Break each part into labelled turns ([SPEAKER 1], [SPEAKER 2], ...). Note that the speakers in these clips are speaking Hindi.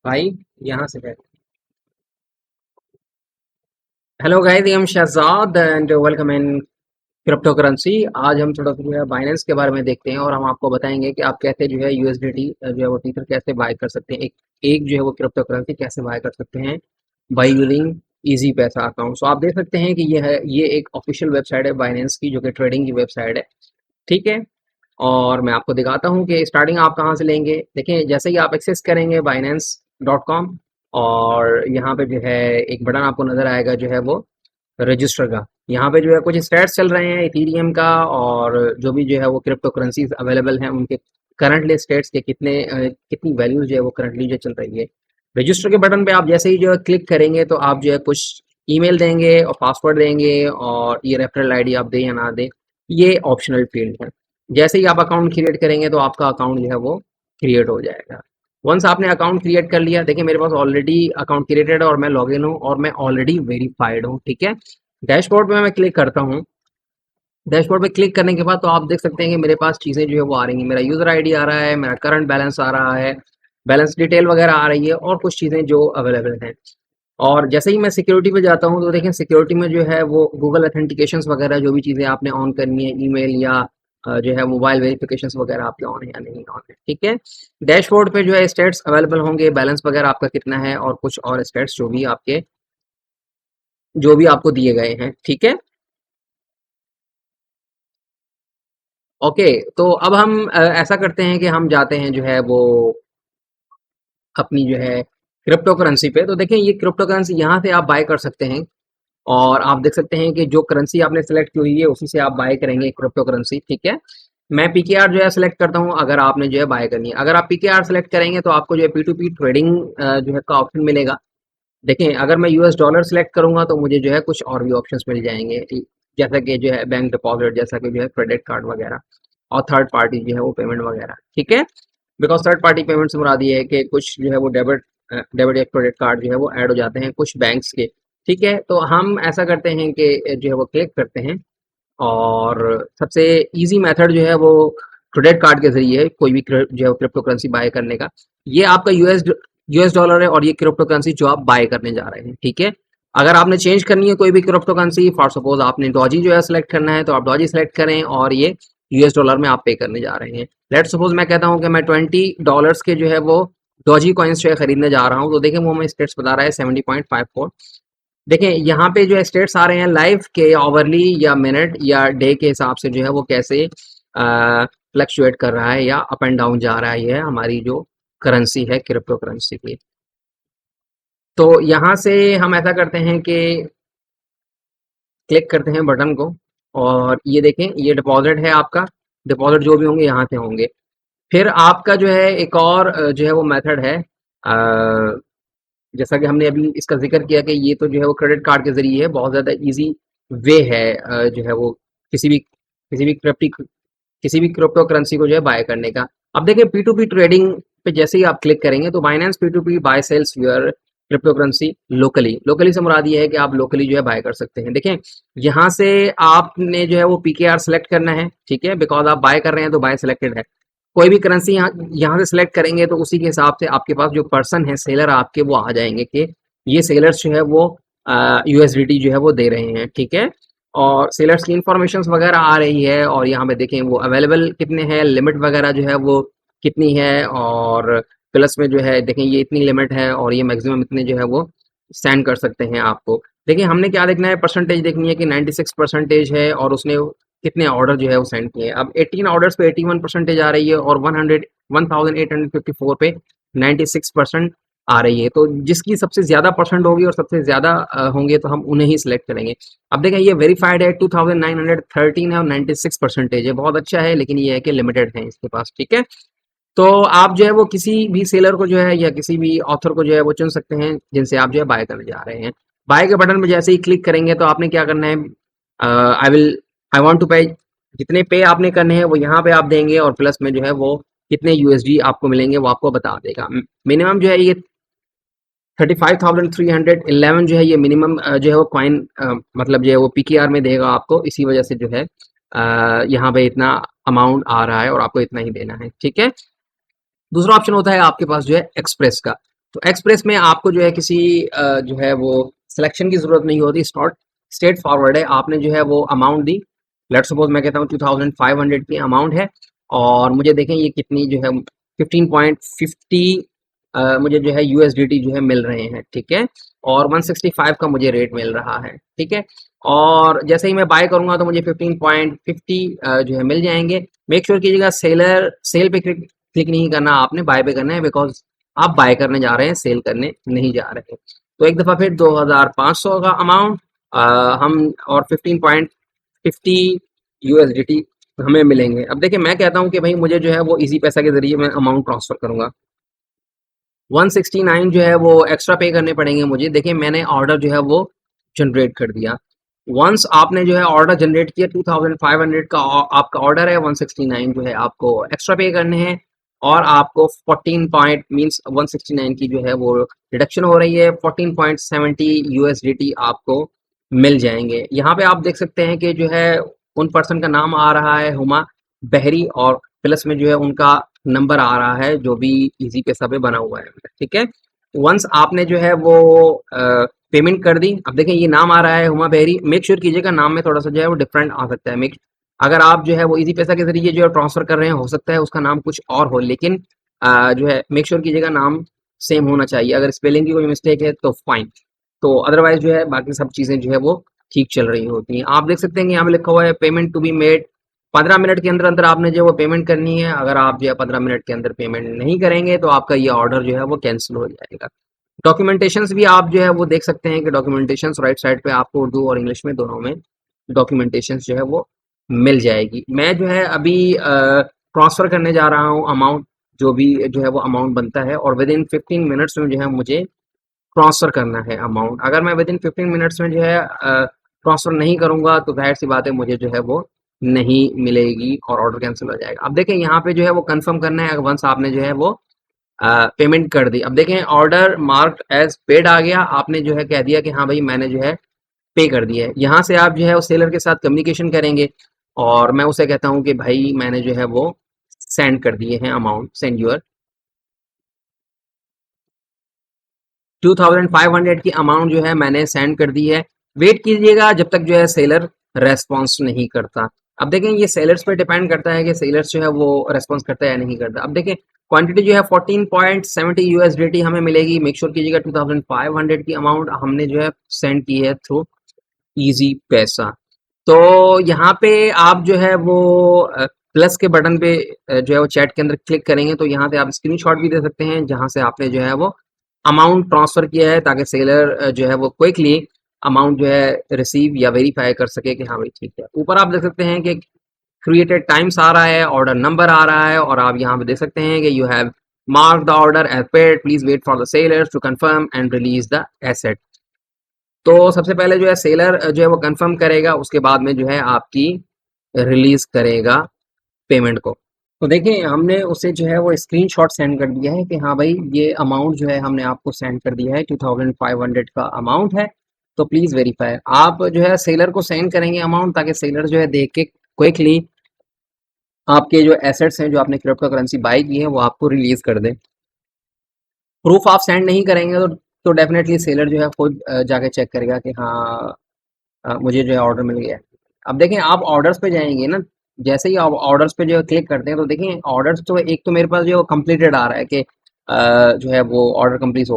[SPEAKER 1] भाई यहाँ से है। Hello guys, I am Shahzad and welcome in crypto currency. आज हम थोड़ा जो है बाइनेंस के बारे में देखते हैं और हम आपको बताएंगे कि आप कैसे जो है यूएसडीटी जो है वो टीथर कैसे बाय कर सकते हैं। एक जो है वो क्रिप्टो करेंसी कैसे बाय कर सकते हैं बाय यूजिंग इजी पैसा अकाउंट। सो आप देख सकते हैं कि ये एक ऑफिशियल वेबसाइट है बाइनेंस की, जो कि ट्रेडिंग की वेबसाइट है। ठीक है। और मैं आपको दिखाता हूँ कि स्टार्टिंग आप कहाँ से लेंगे। देखिए, जैसे ही आप एक्सेस करेंगे binance.com, और यहाँ पे जो है एक बटन आपको नजर आएगा जो है वो रजिस्टर का। यहाँ पे जो है कुछ स्टैट्स चल रहे हैं इथीरियम का, और जो भी जो है वो क्रिप्टो करेंसीज अवेलेबल हैं उनके करंटली स्टेट्स के कितनी वैल्यूज जो है वो करंटली जो चल रही है। रजिस्टर के बटन पे आप जैसे ही जो है क्लिक करेंगे तो आप जो है कुछ ईमेल देंगे और पासवर्ड देंगे, और ये रेफरल आईडी आप दें या ना दें, ये ऑप्शनल फील्ड है। जैसे ही आप अकाउंट क्रिएट करेंगे तो आपका अकाउंट जो है वो क्रिएट हो जाएगा। वंस आपने अकाउंट क्रिएट कर लिया, देखिए मेरे पास ऑलरेडी अकाउंट क्रिएटेड है और मैं लॉगिन हूँ और मैं ऑलरेडी वेरीफाइड हूँ। ठीक है। डैशबोर्ड पे मैं क्लिक करता हूँ। डैशबोर्ड पे क्लिक करने के बाद तो आप देख सकते हैं कि मेरे पास चीज़ें जो है वो आ रही हैं। मेरा यूज़र आईडी आ रहा है, मेरा करंट बैलेंस आ रहा है, बैलेंस डिटेल वगैरह आ रही है, और कुछ चीज़ें जो अवेलेबल हैं। और जैसे ही मैं सिक्योरिटी पे जाता हूँ तो देखें सिक्योरिटी में जो है वो गूगल ऑथेंटिकेशंस वगैरह जो भी चीज़ें आपने ऑन करनी है, ईमेल या जो है मोबाइल वेरिफिकेशंस वगैरह आपके ऑन है या नहीं ऑन है। ठीक है। डैशबोर्ड पे जो है स्टेट्स अवेलेबल होंगे, बैलेंस वगैरह आपका कितना है, और कुछ और स्टेट्स जो भी आपको दिए गए हैं। ठीक है। ओके। तो अब हम ऐसा करते हैं कि हम जाते हैं जो है वो अपनी जो है क्रिप्टो करेंसी पे। तो देखें, ये क्रिप्टो करेंसी यहाँ से आप बाय कर सकते हैं, और आप देख सकते हैं कि जो करेंसी आपने सेलेक्ट की हुई है उसी से आप बाय करेंगे क्रिप्टो करेंसी। ठीक है। मैं पीकेआर जो है सेलेक्ट करता हूँ, अगर आपने जो है बाय करनी है। अगर आप पीकेआर सेलेक्ट करेंगे तो आपको जो है पी टू पी ट्रेडिंग जो है का ऑप्शन मिलेगा। देखें, अगर मैं यूएस डॉलर सेलेक्ट करूंगा तो मुझे जो है कुछ और भी ऑप्शंस मिल जाएंगे, जैसा कि जो है बैंक डिपॉजिट, जैसा कि जो है क्रेडिट कार्ड वगैरह, और थर्ड पार्टी जो है वो पेमेंट वगैरह। ठीक है। बिकॉज थर्ड पार्टी पेमेंट से मुराद ये है कि कुछ जो है वो डेबिट या क्रेडिट कार्ड जो है वो ऐड हो जाते हैं कुछ बैंक्स के। ठीक है। तो हम ऐसा करते हैं कि जो है वो क्लिक करते हैं, और सबसे इजी मेथड जो है वो क्रेडिट कार्ड के जरिए कोई भी जो है क्रिप्टो करेंसी बाय करने का। ये आपका यूएस डॉलर है, और ये क्रिप्टो करेंसी जो आप बाय करने जा रहे हैं। ठीक है। अगर आपने चेंज करनी है कोई भी क्रिप्टो करेंसी, फॉर सपोज आपने डॉजी जो है सेलेक्ट करना है, तो आप डॉजी सेलेक्ट करें, और ये यूएस डॉलर में आप पे करने जा रहे हैं। लेट सपोज मैं कहता हूँ कि मैं $20 के जो है वो डॉजी कॉइन्स जो है खरीदने जा रहा हूँ, तो देखें वो हमें स्टेट्स बता रहा है 70.54। देखें यहाँ पे जो स्टेट्स आ रहे हैं लाइव के, आवरली या मिनट या डे के हिसाब से जो है वो कैसे फ्लक्चुएट कर रहा है या अप एंड डाउन जा रहा है, ये हमारी जो करेंसी है क्रिप्टो करेंसी की। तो यहाँ से हम ऐसा करते हैं कि क्लिक करते हैं बटन को, और ये देखें ये डिपॉजिट है आपका। डिपॉजिट जो भी होंगे यहाँ से होंगे। फिर आपका जो है एक और जो है वो मेथड है, जैसा कि हमने अभी इसका जिक्र किया कि ये तो जो है वो क्रेडिट कार्ड के जरिए है, बहुत ज़्यादा इजी वे है जो है वो किसी भी किसी भी किसी भी क्रिप्टो करेंसी को जो है बाय करने का। अब देखिए पी टू पी ट्रेडिंग पे जैसे ही आप क्लिक करेंगे तो Binance P two P buy sells your crypto currency locally. Locally से मुराद ये है कि आप लोकली जो है बाय कर सकते हैं। देखें, यहाँ से आपने जो है वो पीकेआर सेलेक्ट करना है। ठीक है। बिकॉज आप बाय कर रहे हैं तो बाय सेलेक्टेड है। कोई भी करेंसी यहाँ से सिलेक्ट करेंगे तो उसी के हिसाब से आपके पास जो पर्सन है सेलर आपके वो आ जाएंगे कि ये सेलर्स जो है वो यूएसडीटी जो है वो दे रहे हैं। ठीक है। और सेलर्स की इंफॉर्मेशन वगैरह आ रही है, और यहाँ पे देखें वो अवेलेबल कितने हैं, लिमिट वगैरह जो है वो कितनी है, और प्लस में जो है देखें ये इतनी लिमिट है और ये मैक्सिमम इतने जो है वो सेंड कर सकते हैं आपको। देखिए हमने क्या देखना है, परसेंटेज देखनी है कि 96% है, और उसने कितने ऑर्डर जो है वो सेंड किए। अब 18 ऑर्डर्स पे 81% आ रही है, और 1854 पे 96% आ रही है। तो जिसकी सबसे ज़्यादा परसेंट होगी और सबसे ज़्यादा होंगे तो हम उन्हें ही सिलेक्ट करेंगे। अब देखें ये वेरीफाइड है, 2913 है, और 96% है। बहुत अच्छा है, लेकिन ये है कि लिमिटेड है इसके पास। ठीक है। तो आप जो है वो किसी भी सेलर को जो है या किसी भी ऑथर को जो है वो चुन सकते हैं जिनसे आप जो है बाय करने जा रहे हैं। बाय के बटन में जैसे ही क्लिक करेंगे तो आपने क्या करना है, आई वांट टू पे, जितने पे आपने करने हैं वो यहाँ पे आप देंगे, और प्लस में जो है वो कितने यूएसडी आपको मिलेंगे वो आपको बता देगा। मिनिमम जो है ये 35,311 जो है ये मिनिमम जो है वो कॉइन मतलब जो है वो पीकेआर में देगा आपको। इसी वजह से जो है यहाँ पे इतना अमाउंट आ रहा है और आपको इतना ही देना है। ठीक है। दूसरा ऑप्शन होता है आपके पास जो है एक्सप्रेस का। तो एक्सप्रेस में आपको जो है किसी जो है वो सिलेक्शन की जरूरत नहीं होती, स्ट्रेट फॉरवर्ड है। आपने जो है वो अमाउंट दी, लेट्स सपोज मैं कहता हूँ 2500 की अमाउंट है, और मुझे देखें ये कितनी जो है 15.50 मुझे जो है यूएसडीटी जो है मिल रहे हैं, ठीक है, और 165 का मुझे रेट मिल रहा है, ठीक है। और जैसे ही मैं बाय करूंगा तो मुझे 15.50 जो है मिल जाएंगे। मेक श्योर कीजिएगा सेल पे क्लिक नहीं करना, आपने बाय पे करना है, बिकॉज आप बाय करने जा रहे हैं, सेल करने नहीं जा रहे हैं। तो एक दफ़ा फिर 2500 का अमाउंट हम और 15.50 यूएसडीटी हमें मिलेंगे। अब देखिए मैं कहता हूँ कि भाई मुझे जो है वो इजी पैसा के जरिए मैं अमाउंट ट्रांसफर करूंगा। 169 जो है वो एक्स्ट्रा पे करने पड़ेंगे मुझे। देखिए मैंने ऑर्डर जो है वो जनरेट कर दिया। वंस आपने जो है ऑर्डर जनरेट किया, 2500 का आपका ऑर्डर है, 169 जो है आपको एक्स्ट्रा पे करने हैं, और आपको 14 पॉइंट मीन्स 169 की जो है वो रिडक्शन हो रही है, 14.70 यूएसडीटी आपको मिल जाएंगे। यहाँ पे आप देख सकते हैं कि जो है उन पर्सन का नाम आ रहा है हुमा बहरी, और प्लस में जो है उनका नंबर आ रहा है जो भी इजी पैसा पे बना हुआ है, ठीक है। वंस आपने जो है वो पेमेंट कर दी, अब देखें ये नाम आ रहा है हुमा बहरी। मेक श्योर कीजिएगा नाम में थोड़ा सा जो है वो डिफरेंट आ सकता है। मेक अगर आप जो है वो इजी पैसा के जरिए जो है ट्रांसफर कर रहे हैं, हो सकता है उसका नाम कुछ और हो, लेकिन जो है मेक श्योर कीजिएगा नाम सेम होना चाहिए। अगर स्पेलिंग की कोई मिस्टेक है तो फाइन, तो अदरवाइज जो है बाकी सब चीजें जो है वो ठीक चल रही होती हैं। आप देख सकते हैं कि यहाँ पे लिखा हुआ है payment to be made, 15 minute के अंदर अंदर आपने जो है वो पेमेंट करनी है। अगर आप जो है 15 मिनट के अंदर पेमेंट नहीं करेंगे तो आपका ये ऑर्डर जो है वो कैंसिल हो जाएगा। डॉक्यूमेंटेशंस भी आप जो है वो देख सकते हैं कि डॉक्यूमेंटेशंस राइट साइड पे आपको उर्दू और इंग्लिश में दोनों में डॉक्यूमेंटेशंस जो है वो मिल जाएगी। मैं जो है अभी ट्रांसफर करने जा रहा हूँ अमाउंट, जो भी जो है वो अमाउंट बनता है, और विद इन 15 मिनट्स में जो है मुझे ट्रांसफर करना है अमाउंट। अगर मैं विद इन 15 मिनट्स में जो है ट्रांसफर नहीं करूंगा तो जाहिर सी बात है मुझे जो है वो नहीं मिलेगी और ऑर्डर कैंसिल हो जाएगा। अब देखें यहाँ पे जो है वो कंफर्म करना है, वंस आपने जो है वो पेमेंट कर दी। अब देखें ऑर्डर मार्क्ड एज पेड आ गया, आपने जो है कह दिया कि हाँ भाई मैंने जो है पे कर दिया है। यहाँ से आप जो है उस सेलर के साथ कम्युनिकेशन करेंगे, और मैं उसे कहता हूँ कि भाई मैंने जो है वो सेंड कर दिए हैं अमाउंट, सेंड यूर 2500 की अमाउंट जो है मैंने सेंड कर दी है। वेट कीजिएगा जब तक जो है सेलर रेस्पॉन्स नहीं करता। अब देखें ये सेलर्स पे डिपेंड करता है कि सेलर्स जो है वो रेस्पॉन्स करता है या नहीं करता। अब देखें क्वांटिटी जो है 14.70 यूएसडीटी हमें मिलेगी। मेक श्योर कीजिएगा 2500 की अमाउंट हमने जो है सेंड की है थ्रू इजी पैसा। तो यहाँ पे आप जो है वो प्लस के बटन पे जो है वो चैट के अंदर क्लिक करेंगे तो यहाँ से आप स्क्रीनशॉट भी दे सकते हैं जहाँ से आपने जो है वो अमाउंट ट्रांसफर किया है, ताकि सेलर जो है वो क्विकली अमाउंट जो है रिसीव या वेरीफाई कर सके कि हाँ भाई ठीक है। ऊपर आप देख सकते हैं कि क्रिएटेड टाइम्स आ रहा है, ऑर्डर नंबर आ रहा है, और आप यहाँ पे देख सकते हैं कि you have mark the order as paid, please wait for the seller to confirm and release the asset. तो सबसे पहले जो है सेलर जो है वो कंफर्म करेगा, उसके बाद में जो है आपकी रिलीज करेगा पेमेंट को। तो देखिए हमने उसे जो है वो स्क्रीनशॉट सेंड कर दिया है कि हाँ भाई ये अमाउंट जो है हमने आपको सेंड कर दिया है, 2500 का अमाउंट है, तो प्लीज़ वेरीफाई। आप जो है सेलर को सेंड करेंगे अमाउंट, ताकि सेलर जो है देख के क्विकली आपके जो एसेट्स हैं जो आपने क्रिप्टो करेंसी बाई की है वो आपको रिलीज कर दे। प्रूफ आप सेंड नहीं करेंगे तो डेफिनेटली सेलर जो है खुद जाके चेक करेगा कि हाँ मुझे जो है ऑर्डर मिल गया है। अब देखें आप ऑर्डर्स पे जाएंगे ना, जैसे ही आप ऑर्डर्स पे जो है क्लिक करते हैं तो देखें ऑर्डर्स तो एक तो मेरे पास जो है कंप्लीटेड आ रहा है कि जो है वो ऑर्डर कंप्लीट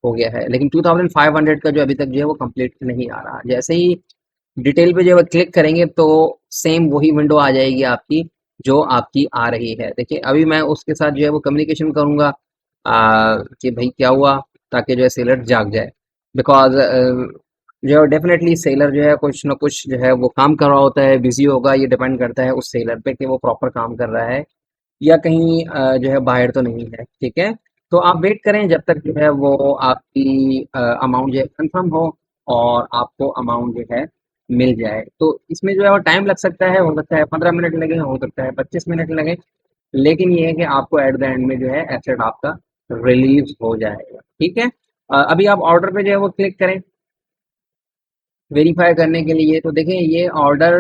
[SPEAKER 1] हो गया है, लेकिन 2500 का जो अभी तक जो है वो कंप्लीट नहीं आ रहा। जैसे ही डिटेल पे जो है क्लिक करेंगे तो सेम वही विंडो आ जाएगी आपकी जो आपकी आ रही है। देखिए अभी मैं उसके साथ जो है वो कम्युनिकेशन करूंगा कि भाई क्या हुआ, ताकि जो है सेलर जाग जाए। बिकॉज जो है डेफिनेटली सेलर जो है कुछ ना कुछ जो है वो काम कर रहा होता है, बिजी होगा, ये डिपेंड करता है उस सेलर पे कि वो प्रॉपर काम कर रहा है या कहीं जो है बाहर तो नहीं है, ठीक है। तो आप वेट करें जब तक जो है वो आपकी अमाउंट जो है कंफर्म हो और आपको अमाउंट जो है मिल जाए। तो इसमें जो है वो टाइम लग सकता है, हो सकता है 15 मिनट लगे, हो सकता है 25 मिनट लगे, लेकिन ये है कि आपको एट द एंड में जो है एसेट आपका रिलीज हो जाएगा, ठीक है। अभी आप ऑर्डर पे जो है वो क्लिक करें वेरीफाई करने के लिए। तो देखें ये ऑर्डर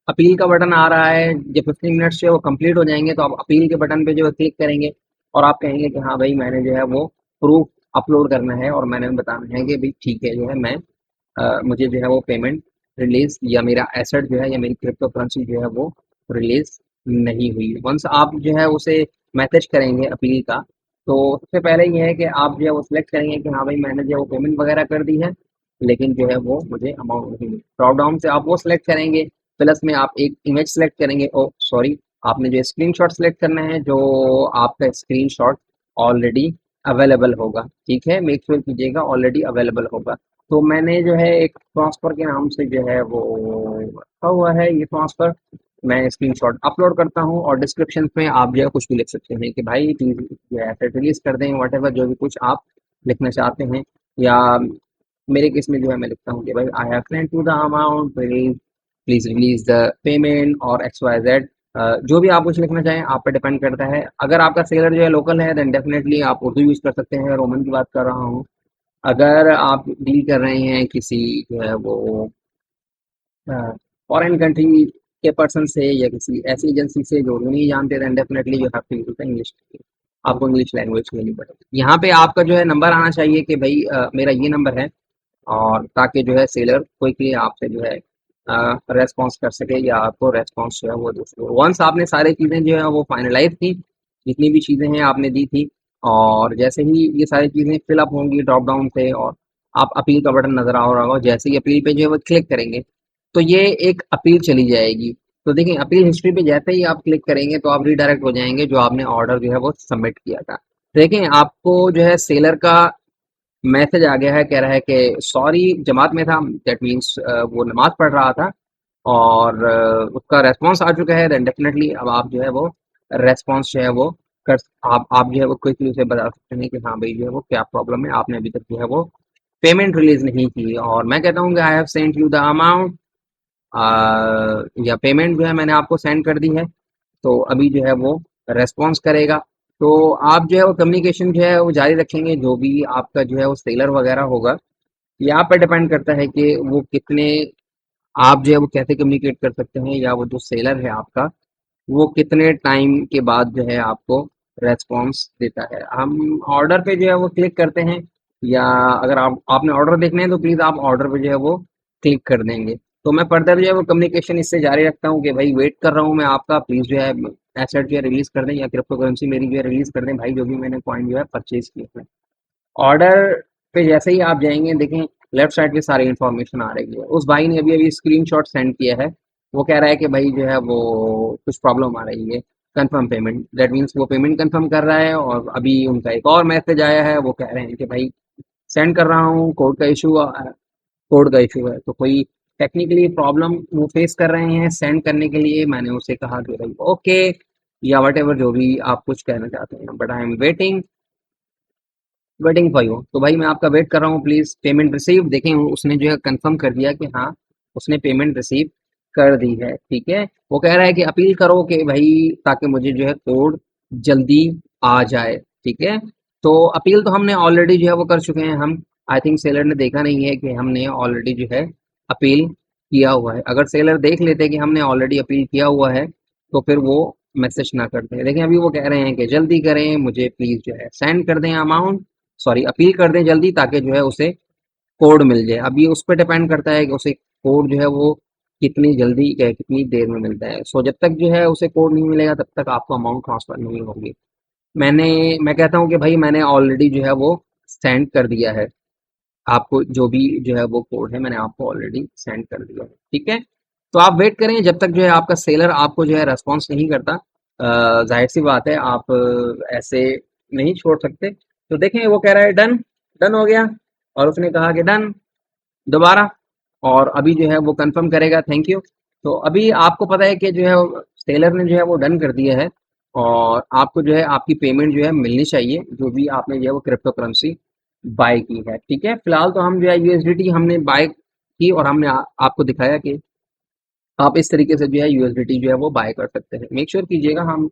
[SPEAKER 1] अपील का बटन आ रहा है, जब 15 मिनट्स जो है वो कंप्लीट हो जाएंगे तो आप अपील के बटन पे जो है क्लिक करेंगे और आप कहेंगे कि हाँ भाई मैंने जो है वो प्रूफ अपलोड करना है और मैंने बताना है कि भाई ठीक है जो है मैं मुझे जो है वो पेमेंट रिलीज या मेरा एसेट जो है या मेरी क्रिप्टो करेंसी जो है वो रिलीज नहीं हुई। वंस आप जो है उसे मैसेज करेंगे अपील का, तो सबसे पहले ये है कि आप जो है वो सिलेक्ट करेंगे कि हाँ भाई मैंने जो है वो पेमेंट वगैरह कर दी है, लेकिन जो है वो मुझे अमाउंट नहीं मिली। ड्रॉप डाउन से आप वो सिलेक्ट करेंगे, प्लस में आप एक इमेज सेलेक्ट करेंगे। ओ सॉरी, आपने जो स्क्रीनशॉट सेलेक्ट करना है, जो आपका स्क्रीनशॉट ऑलरेडी अवेलेबल होगा। ठीक है, मेक श्योर कीजिएगा ऑलरेडी अवेलेबल होगा। तो मैंने जो है एक ट्रांसफर के नाम से जो है वो रखा हुआ है ये ट्रांसफर, मैं स्क्रीनशॉट अपलोड करता हूँ और डिस्क्रिप्शन में आप जो है कुछ भी लिख सकते हैं कि भाई प्लीज जो है एसेट रिलीज कर दें, वट एवर जो भी कुछ आप लिखना चाहते हैं। या मेरे केस में जो है मैं लिखता हूँ कि भाई I have sent to the amount, please please release the payment और एक्स वाई जेड। जो भी आप कुछ लिखना चाहें आप पे डिपेंड करता है। अगर आपका सेलर जो है लोकल है देन डेफिनेटली आप उर्दू यूज़ कर सकते हैं, रोमन की बात कर रहा हूँ। अगर आप डील कर रहे हैं किसी जो है वो फॉरेन कंट्री के पर्सन से या किसी ऐसी एजेंसी से जो नहीं जानते, then definitely you have to use English. आपको इंग्लिश लैंग्वेज लेनी पड़ेगी। यहाँ पे आपका जो है नंबर आना चाहिए कि भाई मेरा ये नंबर है, और ताकि जो है सेलर क्विकली आपसे जो है रेस्पॉन्स कर सके या आपको रेस्पॉन्स जो है वो दे सके। वंस आपने सारी चीज़ें जो है वो फाइनलाइज की, जितनी भी चीज़ें हैं आपने दी थी, और जैसे ही ये सारी चीज़ें फिलअप होंगी ड्रॉप डाउन से और आप अपील का बटन नज़र आ रहा होगा, जैसे ही अपील पे जो है वो क्लिक करेंगे तो ये एक अपील चली जाएगी। तो देखिए अपील हिस्ट्री पे जैसे ही आप क्लिक करेंगे तो आप रीडायरेक्ट हो जाएंगे जो आपने ऑर्डर जो है वो सबमिट किया था। देखें आपको जो है सेलर का मैसेज आ गया है, कह रहा है कि सॉरी, जमात में था, दैट मीन्स वो नमाज पढ़ रहा था, और उसका रेस्पॉन्स आ चुका है। देन डेफिनेटली अब आप जो है वो रेस्पॉन्स जो है वो कर आप जो है वो क्विकली उसे बता सकते हैं कि हाँ भाई जो है वो क्या प्रॉब्लम है, आपने अभी तक जो है वो पेमेंट रिलीज नहीं की। और मैं कहता हूँ कि आई have sent you the amount, या पेमेंट जो है मैंने आपको सेंड कर दी है, तो अभी जो है वो रेस्पॉन्स करेगा। तो आप जो है वो कम्युनिकेशन जो है वो जारी रखेंगे, जो भी आपका जो है वो सेलर वगैरह होगा, ये आप पर डिपेंड करता है कि वो कितने, आप जो है वो कैसे कम्युनिकेट कर सकते हैं, या वो जो सेलर है आपका वो कितने टाइम के बाद जो है आपको रेस्पॉन्स देता है। हम ऑर्डर पे जो है वो क्लिक करते हैं, या अगर आपने ऑर्डर देखने हैं तो प्लीज़ आप ऑर्डर पे जो है वो क्लिक कर देंगे। तो मैं फर्दर जो है वो कम्युनिकेशन इससे जारी रखता हूँ कि भाई वेट कर रहा हूँ मैं आपका, प्लीज़ जो है एसेट जो है रिलीज़ कर दें, या क्रिप्टो करेंसी मेरी जो है रिलीज़ कर दें भाई, जो भी मैंने कॉइन जो है परचेज़ किए हैं। ऑर्डर पे जैसे ही आप जाएंगे देखें लेफ्ट साइड पे सारी इन्फॉर्मेशन आ रही है। उस भाई ने अभी अभी स्क्रीनशॉट सेंड किया है, वो कह रहा है कि भाई जो है वो कुछ प्रॉब्लम आ रही है, कंफर्म पेमेंट, दैट मीन्स वो पेमेंट कंफर्म कर रहा है। और अभी उनका एक और मैसेज आया है, वो कह रहे हैं कि भाई सेंड कर रहा हूँ, कोड का इशू है। तो कोई टेक्निकली प्रॉब्लम वो फेस कर रहे हैं सेंड करने के लिए। मैंने उसे कहा कि भाई ओके, या वट एवर जो भी आप कुछ कहना चाहते हैं, but I am waiting for you. तो भाई मैं आपका वेट कर रहा हूँ, प्लीज पेमेंट रिसीव। देखें उसने जो है कंफर्म कर दिया कि हाँ उसने पेमेंट रिसीव कर दी है। ठीक है, वो कह रहा है कि अपील करो कि भाई ताकि मुझे जो है कोड जल्दी आ जाए। ठीक है, तो अपील तो हमने ऑलरेडी जो है वो कर चुके हैं हम। आई थिंक सेलर ने देखा नहीं है कि हमने ऑलरेडी जो है अपील किया हुआ है। अगर सेलर देख लेते कि हमने ऑलरेडी अपील किया हुआ है तो फिर वो मैसेज ना करते। देखें अभी वो कह रहे हैं कि जल्दी करें, मुझे प्लीज जो है सेंड कर दें अमाउंट, सॉरी अपील कर दें जल्दी, ताकि जो है उसे कोड मिल जाए। अब ये उस पर डिपेंड करता है कि उसे कोड जो है वो कितनी जल्दी या कितनी देर में मिलता है। सो जब तक जो है उसे कोड नहीं मिलेगा तब तक आपको अमाउंट ट्रांसफर नहीं होगी। मैंने मैं कहता हूँ कि भाई मैंने ऑलरेडी जो है वो सेंड कर दिया है आपको, जो भी जो है वो कोड है मैंने आपको ऑलरेडी सेंड कर दिया है। ठीक है, तो आप वेट करें जब तक जो है आपका सेलर आपको जो है रेस्पॉन्स नहीं करता। जाहिर सी बात है आप ऐसे नहीं छोड़ सकते। तो देखें वो कह रहा है डन, डन हो गया, और उसने कहा कि डन दोबारा, और अभी जो है वो कंफर्म करेगा, थैंक यू। तो अभी आपको पता है कि जो है सेलर ने जो है वो डन कर दिया है, और आपको जो है आपकी पेमेंट जो है मिलनी चाहिए, जो भी आपने जो है वो क्रिप्टो करेंसी बाय की है। ठीक है, फिलहाल तो हम जो है यूएसडीटी हमने बाय की, और हमने आपको दिखाया कि आप इस तरीके से जो है यूएसडीटी जो है वो बाय कर सकते हैं। मेक श्योर कीजिएगा हम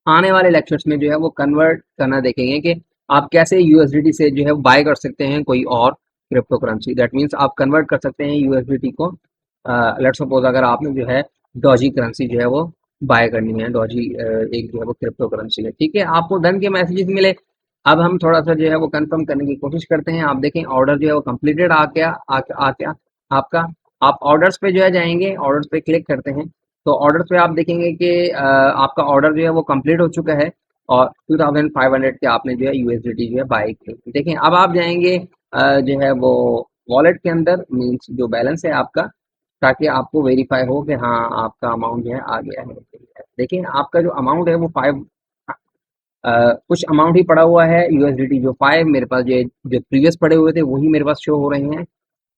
[SPEAKER 1] आने वाले लेक्चर्स में जो है वो कन्वर्ट करना देखेंगे कि आप कैसे यूएसडीटी से जो है बाय कर सकते हैं कोई और क्रिप्टो करेंसी। दैट मीन्स आप कन्वर्ट कर सकते हैं यूएसडीटी को। लेट्स सपोज अगर आपने जो है डॉजी करेंसी जो है वो बाय करनी है, डॉजी एक जो है वो क्रिप्टो करेंसी है। ठीक है, आपको डन के मैसेजेस मिले, अब हम थोड़ा-सा जो है वो कंफर्म करने की कोशिश करते हैं। आप देखें ऑर्डर जो है वो कंप्लीटेड आ गया आपका। आप ऑर्डर्स पे जो है जाएँगे, ऑर्डर्स पे क्लिक करते हैं, तो ऑर्डर्स पे आप देखेंगे कि आपका ऑर्डर जो है वो कंप्लीट हो चुका है और 2500 के आपने जो है यूएसडीटी जो है बाय की। देखें अब आप जाएँगे जो है वो वॉलेट के अंदर मीन्स जो बैलेंस है आपका, ताकि आपको वेरीफाई हो कि हाँ, आपका अमाउंट जो है आ गया है। देखिए आपका जो अमाउंट है वो 5 कुछ अमाउंट ही पड़ा हुआ है यूएसडीटी जो 5 मेरे पास जो प्रीवियस पड़े हुए थे वही मेरे पास शो हो रहे हैं।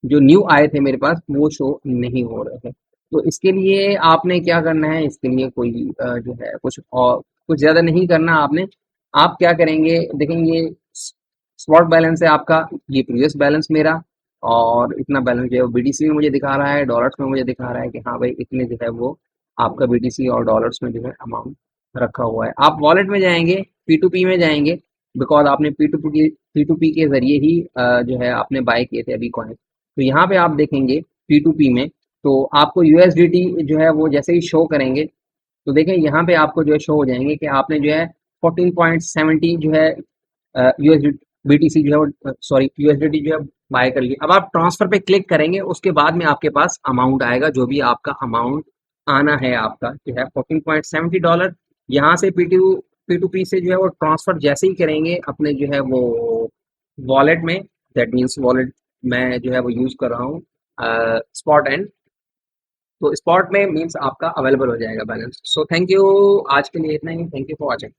[SPEAKER 1] जो न्यू आए थे मेरे पास वो शो नहीं हो रहे हैं। तो इसके लिए आपने क्या करना है, इसके लिए कोई जो है कुछ ज़्यादा नहीं करना आपने। आप क्या करेंगे, देखेंगे स्पॉट बैलेंस है आपका, ये प्रीवियस बैलेंस मेरा और इतना बैलेंस जो है बीटीसी में मुझे दिखा रहा है, डॉलर्स में मुझे दिखा रहा है कि हाँ भाई इतने जो है वो आपका बीटीसी और डॉलर्स में जो है अमाउंट रखा हुआ है। आप वॉलेट में जाएंगे, P2P में जाएंगे, बिकॉज आपने P2P के जरिए ही जो है आपने बाय किए थे अभी कॉइन। तो यहाँ पे आप देखेंगे P2P में, तो आपको यूएसडीटी जो है वो जैसे ही शो करेंगे, तो देखें यहाँ पे आपको जो है शो हो जाएंगे कि आपने जो है 14.70 जो है यूएसडी बीटीसी जो है वो सॉरी यूएसडीटी जो है बाय कर लिए। अब आप ट्रांसफर पे क्लिक करेंगे, उसके बाद में आपके पास अमाउंट आएगा, जो भी आपका अमाउंट आना है आपका जो है $14.70। यहाँ से P2P से जो है वो ट्रांसफर जैसे ही करेंगे अपने जो है वो वॉलेट में, दैट मीन्स वॉलेट मैं जो है वो यूज कर रहा हूँ स्पॉट एंड, तो स्पॉट में मीन्स आपका अवेलेबल हो जाएगा बैलेंस। सो थैंक यू, आज के लिए इतना ही। Thank you for watching.